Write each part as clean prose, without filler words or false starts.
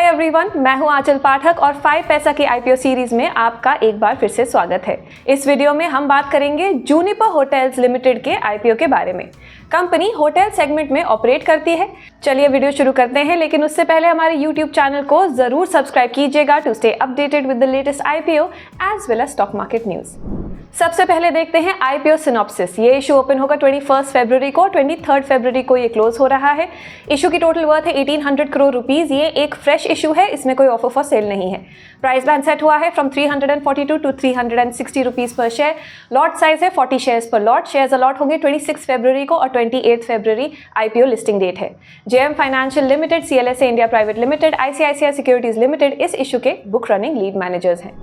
Everyone, मैं हूं आंचल पाठक और 5 पैसा की आईपीओ सीरीज में आपका एक बार फिर से स्वागत है। इस वीडियो में हम बात करेंगे जूनिपर होटल्स लिमिटेड के आईपीओ के बारे में। कंपनी होटल सेगमेंट में ऑपरेट करती है। चलिए वीडियो शुरू करते हैं, लेकिन उससे पहले हमारे यूट्यूब चैनल को जरूर सब्सक्राइब कीजिएगा to stay updated with the latest IPO as well as stock market news. सबसे पहले देखते हैं आईपीओ सिनॉप्सिस। ये इशू ओपन होगा 21 फरवरी को, 23 फरवरी को ये क्लोज हो रहा है। इशू की टोटल वर्थ है 1800 करोड़ रुपीस। ये एक फ्रेश इशू है, इसमें कोई ऑफर फॉर सेल नहीं है। प्राइस बैंड सेट हुआ है फ्रॉम 342 टू 360 रुपीस पर शेयर। लॉट साइज है 40 शेयर्स पर लॉट। शेयर्स अलॉट होंगे 26 फरवरी को और 28 फरवरी आईपीओ लिस्टिंग डेट है। JM financial limited, CLSA India private limited, ICICI securities limited इस इशू के बुक रनिंग लीड मैनेजर्स हैं।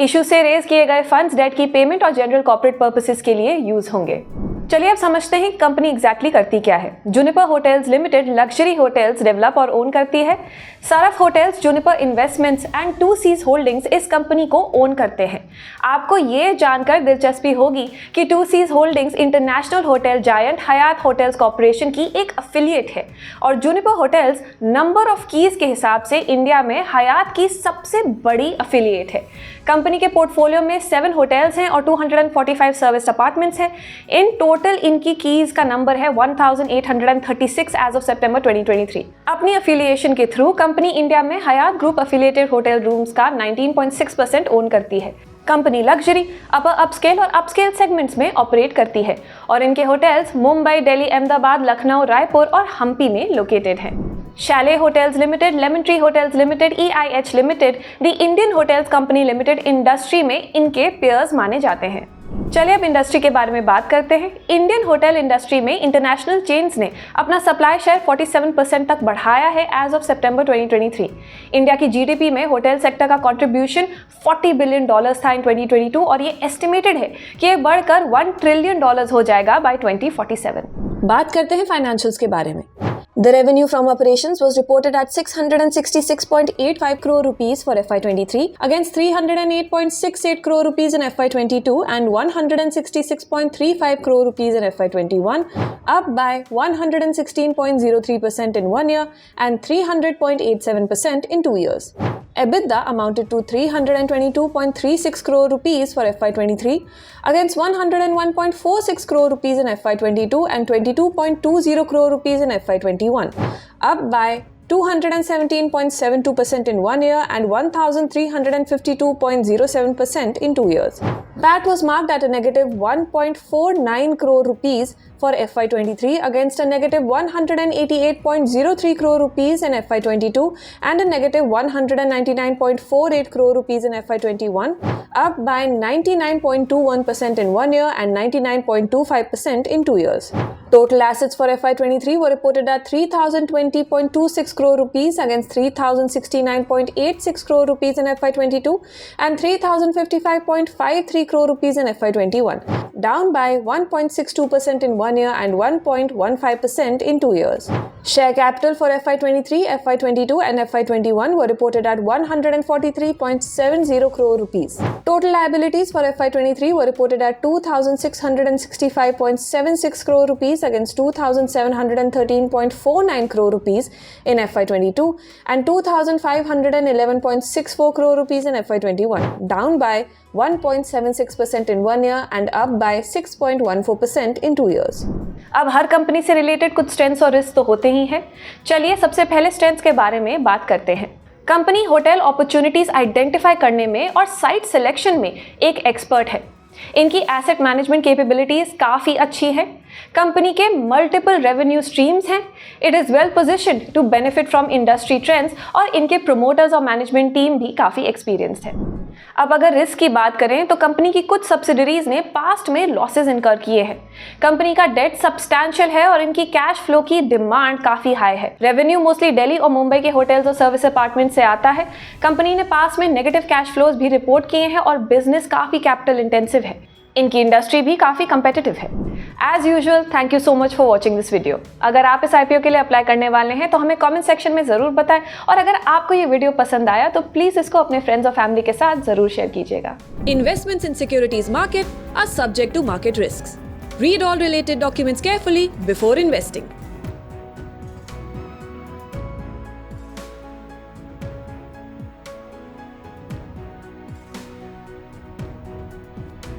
इशू से रेज किए गए फंड्स डेट की पेमेंट और जनरल कॉर्पोरेट पर्पसेस के लिए यूज होंगे। चलिए अब समझते हैं कंपनी एग्जैक्टली करती क्या है। Juniper hotels limited luxury hotels develop और ओन करती है। Saraf hotels, Juniper investments and 2Cs holdings इस कंपनी को ओन करते हैं। आपको ये जानकर दिलचस्पी होगी कि 2Cs holdings international hotel giant Hyatt hotels corporation की एक अफिलिएट है और Juniper hotels number of keys के हिसाब से इंडिया में हयात की सबसे बड़ी अफिलिएट है। कंपनी के पोर्टफोलियो में 7 होटल्स हैं और 245 सर्विस अपार्टमेंट्स हैं। इन टोटल इनकी कीज का नंबर है 1836 एज ऑफ सितंबर 2023। अपनी अफिलिएशन के थ्रू कंपनी इंडिया में Hyatt group affiliated hotel rooms का 19.6% ओन करती है। कंपनी लग्जरी, अपर अपस्केल और अपस्केल सेगमेंट्स में ऑपरेट करती है और इनके होटल्स मुंबई, दिल्ली, अहमदाबाद, लखनऊ, रायपुर और हम्पी में लोकेटेड हैं। Chalet hotels limited, lemon tree hotels limited, EIH limited, the Indian hotels company limited industry में इनके पेयर्स माने जाते हैं। चलिए अब इंडस्ट्री के बारे में बात करते हैं। इंडियन होटल इंडस्ट्री में इंटरनेशनल चेन्स ने अपना सप्लाई शेयर 47% तक बढ़ाया है एज ऑफ सितंबर 2023। इंडिया की जीडीपी में होटल सेक्टर का कंट्रीब्यूशन $40 बिलियन था इन 2022 और ये एस्टिमेटेड है कि ये बढ़कर $1 ट्रिलियन हो जाएगा बाय 2047। बात करते हैं फाइनेंशियल्स के बारे में। The revenue from operations was reported at 666.85 crore rupees for FY23 against 308.68 crore rupees in FY22 and 166.35 crore rupees in FY21, up by 116.03% in 1 year and 300.87% in 2 years. EBITDA amounted to 322.36 crore rupees for FY23 against 101.46 crore rupees in FY22 and 22.20 crore rupees in FY21, up by 217.72% in 1 year and 1,352.07% in 2 years. PAT was marked at a negative 1.49 crore rupees for FY23 against a negative 188.03 crore rupees in FY22 and a negative 199.48 crore rupees in FY21, up by 99.21% in 1 year and 99.25% in 2 years. Total assets for FY23 were reported at 3,020.26 crore rupees against 3,069.86 crore rupees in FY22 and 3,055.53 crore rupees in FY21, down by 1.62% in 1 year and 1.15% in 2 years. Share capital for FY23, FY22 and FY21 were reported at 143.70 crore rupees. Total liabilities for FY23 were reported at 2,665.76 crore rupees against 2,713.49 crore rupees in FY22 and 2,511.64 crore rupees in FY21, down by 1.76% in 1 year and up by 6.14% in 2 years. अब हर company से related कुछ strengths और risk तो होते ही हैं। चलिए सबसे पहले स्ट्रेंथ्स के बारे में बात करते हैं। कंपनी होटल अपॉर्चुनिटीज आइडेंटिफाई करने में और साइट सिलेक्शन में एक एक्सपर्ट है। इनकी एसेट मैनेजमेंट कैपेबिलिटीज काफ़ी अच्छी है। कंपनी के मल्टीपल रेवेन्यू स्ट्रीम्स हैं। It is well positioned to benefit from industry trends और इनके प्रोमोटर्स और मैनेजमेंट टीम भी काफ़ी एक्सपीरियंस्ड है। अब अगर रिस्क की बात करें तो कंपनी की कुछ सब्सिडरीज ने पास्ट में लॉसेज इनकर किए हैं। कंपनी का डेट सब्सटैंशियल है और इनकी कैश फ्लो की डिमांड काफ़ी हाई है। रेवेन्यू मोस्टली दिल्ली और मुंबई के होटल्स और सर्विस अपार्टमेंट से आता है। कंपनी ने पास में नेगेटिव कैश फ्लोज भी रिपोर्ट किए हैं और बिजनेस काफ़ी कैपिटल इंटेंसिव है। इनकी इंडस्ट्री भी काफ़ी कंपेटिटिव है। As usual, thank you so much for watching this video. अगर आप इस आईपीओ के लिए अप्लाई करने वाले हैं तो हमें कमेंट सेक्शन में ज़रूर बताएं और अगर आपको ये वीडियो पसंद आया तो प्लीज़ इसको अपने फ्रेंड्स और फैमिली के साथ ज़रूर शेयर कीजिएगा। Investments in securities market are subject to market risks. Read all related documents carefully before investing.